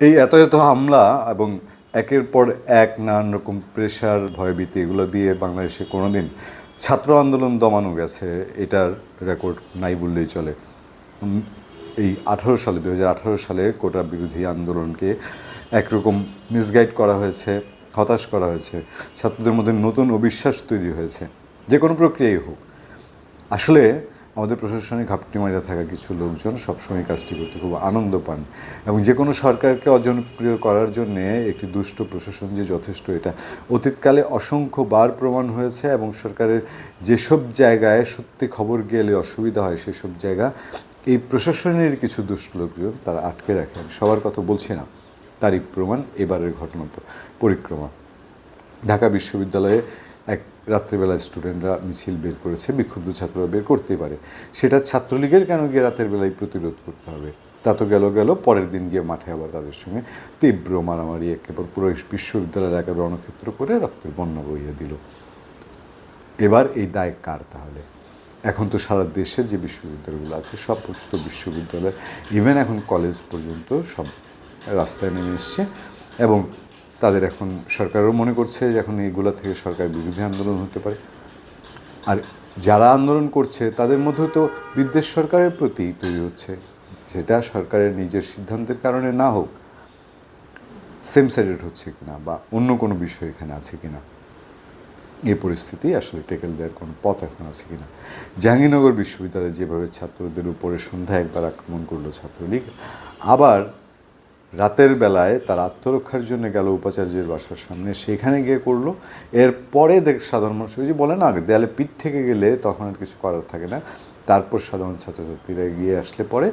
এই এত এত হামলা এবং একের পর এক নানান রকম প্রেশার ভয়ভীতি এগুলো দিয়ে বাংলাদেশে কোনোদিন ছাত্র আন্দোলন দমানো গেছে এটার রেকর্ড নাই বললেই চলে। এই 18 সালে 2018 সালে কোটা বিরোধী আন্দোলনকে একরকম মিসগাইড করা হয়েছে, হতাশ করা হয়েছে, ছাত্রদের মধ্যে নতুন অবিশ্বাস তৈরি হয়েছে। যে কোনো প্রক্রিয়াই হোক, আসলে আমাদের প্রশাসনে ঘাপটি মারিয়া থাকা কিছু লোকজন সবসময় কাজটি করতে খুব আনন্দ পান এবং যে কোনো সরকারকে অজনপ্রিয় করার জন্য একটি দুষ্ট প্রশাসন যে যথেষ্ট, এটা অতীতকালে অসংখ্যবার প্রমাণ হয়েছে। এবং সরকারের যেসব জায়গায় সত্যি খবর গেলে অসুবিধা হয় সেসব জায়গা এই প্রশাসনের কিছু দুষ্ট লোকজন তারা আটকে রাখে। আমি সবার কথা বলছি না, তারই প্রমাণ এবারের ঘটনা পরিক্রমা। ঢাকা বিশ্ববিদ্যালয়ে এক রাত্রেবেলায় স্টুডেন্টরা মিছিল বের করেছে, বিক্ষুব্ধ ছাত্ররা বের করতেই পারে, সেটা ছাত্রলীগের কেন গিয়ে রাতের বেলায় প্রতিরোধ করতে হবে? তা তো গেল পরের দিন গিয়ে মাঠে আবার তাদের সঙ্গে তীব্র মারামারি, একেবারে পুরো বিশ্ববিদ্যালয়ের একেবারে রণক্ষেত্র করে রক্তের বন্যা বইয়ে দিল। এবার এই দায় কার তাহলে? এখন তো সারা দেশে যে বিশ্ববিদ্যালয়গুলো আছে সব বিশ্ববিদ্যালয়, ইভেন এখন কলেজ পর্যন্ত সব রাস্তায় নেমে এসছে এবং তাদের এখন সরকারও মনে করছে যে এখন এইগুলো থেকে সরকার বিরোধী আন্দোলন হতে পারে। আর যারা আন্দোলন করছে তাদের মধ্যেও তো বিদ্বেষ সরকারের প্রতি তৈরি হচ্ছে, সেটা সরকারের নিজের সিদ্ধান্তের কারণে না হোক, সেম সাইডেড হচ্ছে কিনা বা অন্য কোনো বিষয় এখানে আছে কিনা, এই পরিস্থিতি আসলে টেকেল দেওয়ার কোনো পথ এখন আছে কিনা। জাহাঙ্গীরনগর বিশ্ববিদ্যালয়ে যেভাবে ছাত্রদের উপরে সন্ধ্যায় একবার আক্রমণ করলো ছাত্রলীগ, আবার রাতের বেলায় তার আত্মরক্ষার জন্য গেল উপাচার্যের বাসার সামনে, সেখানে গিয়ে করলো। এরপরে সাধারণ মানুষ যে বলে না, দেয়ালে পিঠ থেকে গেলে তখন আর কিছু করার থাকে না, তারপর সাধারণ ছাত্রছাত্রীরা গিয়ে আসলে পরে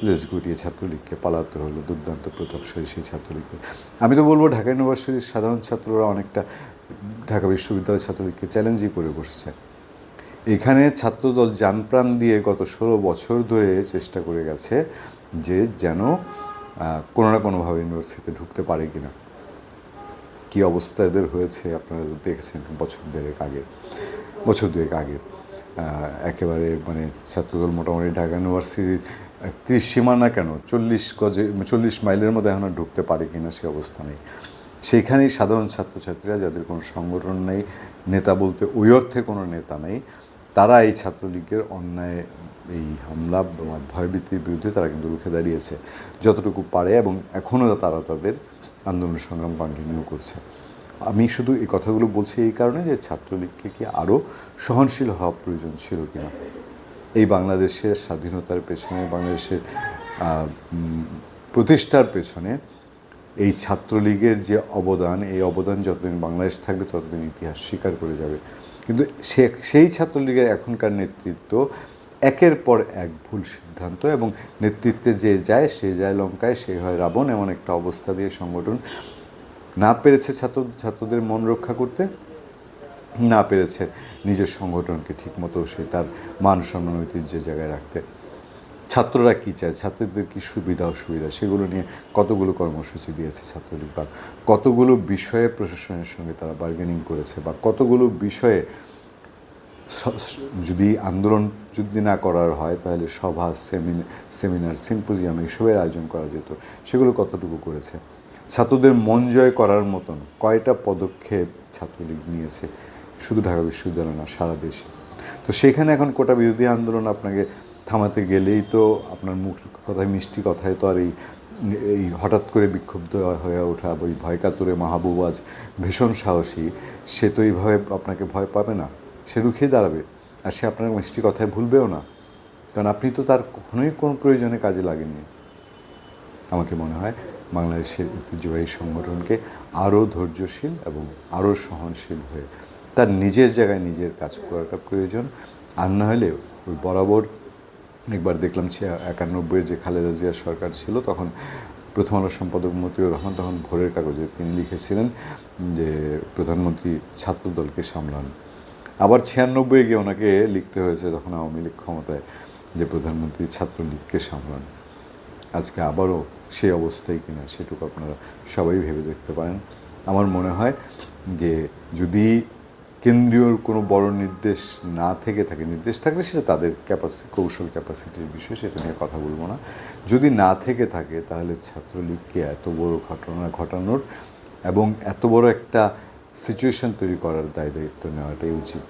লেজ গুটিয়ে ছাত্রলীগকে পালাতে হলো, দুর্দান্ত প্রতাপশালী সেই ছাত্রলীগকে। আমি তো বলবো ঢাকা ইউনিভার্সিটির সাধারণ ছাত্ররা অনেকটা ঢাকা বিশ্ববিদ্যালয়ের ছাত্রলীগকে চ্যালেঞ্জই করে বসেছে। এখানে ছাত্রদল জানপ্রাণ দিয়ে গত 16 বছর ধরে চেষ্টা করে গেছে যে যেন কোনো না কোনোভাবে ইউনিভার্সিটিতে ঢুকতে পারে কিনা। কী অবস্থা এদের হয়েছে আপনারা দেখেছেন বছর দুয়েক আগে। একেবারে মানে ছাত্রদল মোটামুটি ঢাকা ইউনিভার্সিটির 30 সীমানা কেন 40 মাইলের মধ্যে এখন ঢুকতে পারে কিনা সে অবস্থা নেই। সেইখানেই সাধারণ ছাত্রছাত্রীরা, যাদের কোনো সংগঠন নেই, নেতা বলতে ওই অর্থে কোনো নেতা নেই, তারা এই ছাত্রলীগের অন্যায় এই হামলা ভয়ভীতির বিরুদ্ধে তারা কিন্তু রুখে দাঁড়িয়েছে যতটুকু পারে এবং এখনও তারা তাদের আন্দোলন সংগ্রাম কন্টিনিউ করছে। আমি শুধু এই কথাগুলো বলছি এই কারণে যে ছাত্রলীগকে কি আরও সহনশীল হওয়া প্রয়োজন ছিল কিনা। এই বাংলাদেশের স্বাধীনতার পেছনে, বাংলাদেশের প্রতিষ্ঠার পেছনে এই ছাত্রলীগের যে অবদান, এই অবদান যতদিন বাংলাদেশ থাকবে ততদিন ইতিহাস স্বীকার করে যাবে। কিন্তু সেই ছাত্রলীগের এখনকার নেতৃত্ব একের পর এক ভুল সিদ্ধান্ত এবং নেতৃত্বে যে যায় সে যায় লঙ্কায়, সে হয় রাবণ, এমন একটা অবস্থা দিয়ে সংগঠন না পেরেছে ছাত্রদের মন রক্ষা করতে, না পেরেছে নিজের সংগঠনকে ঠিকমতো সে তার মান সম্মান ঐতিহ্যের জায়গায় রাখতে। ছাত্ররা কী চায়, ছাত্রদের কী সুবিধা অসুবিধা, সেগুলো নিয়ে কতগুলো কর্মসূচি দিয়েছে ছাত্রলীগ, বা কতগুলো বিষয়ে প্রশাসনের সঙ্গে তারা বার্গেনিং করেছে, বা কতগুলো বিষয়ে যদি আন্দোলন যদি না করার হয় তাহলে সভা, সেমিনার, সিম্পোজিয়াম এসবের আয়োজন করা যেত, সেগুলো কতটুকু করেছে। ছাত্রদের মন জয় করার মতন কয়টা পদক্ষেপ ছাত্রলীগ নিয়েছে, শুধু ঢাকা বিশ্ববিদ্যালয় না, সারা দেশে। তো সেখানে এখন কোটা বিরোধী আন্দোলন আপনাকে থামাতে গেলেই তো আপনার মুখ কথায়, মিষ্টি কথায় তো আর এই হঠাৎ করে বিক্ষুব্ধ হয়ে ওঠা ওই ভয় কাতুরে মাহবুব আজ ভীষণ সাহসী, সে তো এইভাবে আপনাকে ভয় পাবে না, সে রুখিয়ে দাঁড়াবে। আর সে আপনার মিষ্টি কথায় ভুলবেও না, কারণ আপনি তো তার কখনোই কোনো প্রয়োজনে কাজে লাগেননি। আমাকে মনে হয় বাংলাদেশের ঐতিহ্যবাহী সংগঠনকে আরও ধৈর্যশীল এবং আরও সহনশীল হয়ে তার নিজের জায়গায় নিজের কাজ করাটা প্রয়োজন। আর না হলে ওই বরাবর একবার দেখলাম 91-এর যে খালেদা জিয়ার সরকার ছিল, তখন প্রথম আলোর সম্পাদক মতিউর রহমান তখন ভোরের কাগজে তিনি লিখেছিলেন যে প্রধানমন্ত্রী ছাত্রদলকে সামলান। আবার 96-এ গিয়ে ওনাকে লিখতে হয়েছে তখন আওয়ামী লীগ ক্ষমতায় যে প্রধানমন্ত্রী ছাত্রলীগকে সামলান। আজকে আবারও সেই অবস্থায় কিনা সেটুকু আপনারা সবাই ভেবে দেখতে পারেন। আমার মনে হয় যে যদি কেন্দ্রীয় কোনো বড় নির্দেশ না থেকে থাকে, নির্দেশ থাকলে সেটা তাদের কৌশল ক্যাপাসিটির বিষয়, সেটা নিয়ে কথা বলবো না। যদি না থেকে থাকে তাহলে ছাত্রলীগকে এত বড় ঘটনা ঘটানোর এবং এত বড় একটা সিচুয়েশন তৈরি করার দায় দায়িত্ব নেওয়াটাই উচিত।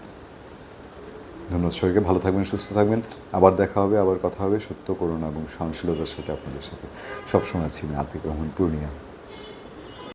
ধন্যবাদ সবাইকে, ভালো থাকবেন, সুস্থ থাকবেন। আবার দেখা হবে, আবার কথা হবে। সত্য, করুণা এবং সহনশীলতার সাথে আপনাদের সাথে সবসময় আছি আমি, আতিক রহমান, পূর্ণিয়া।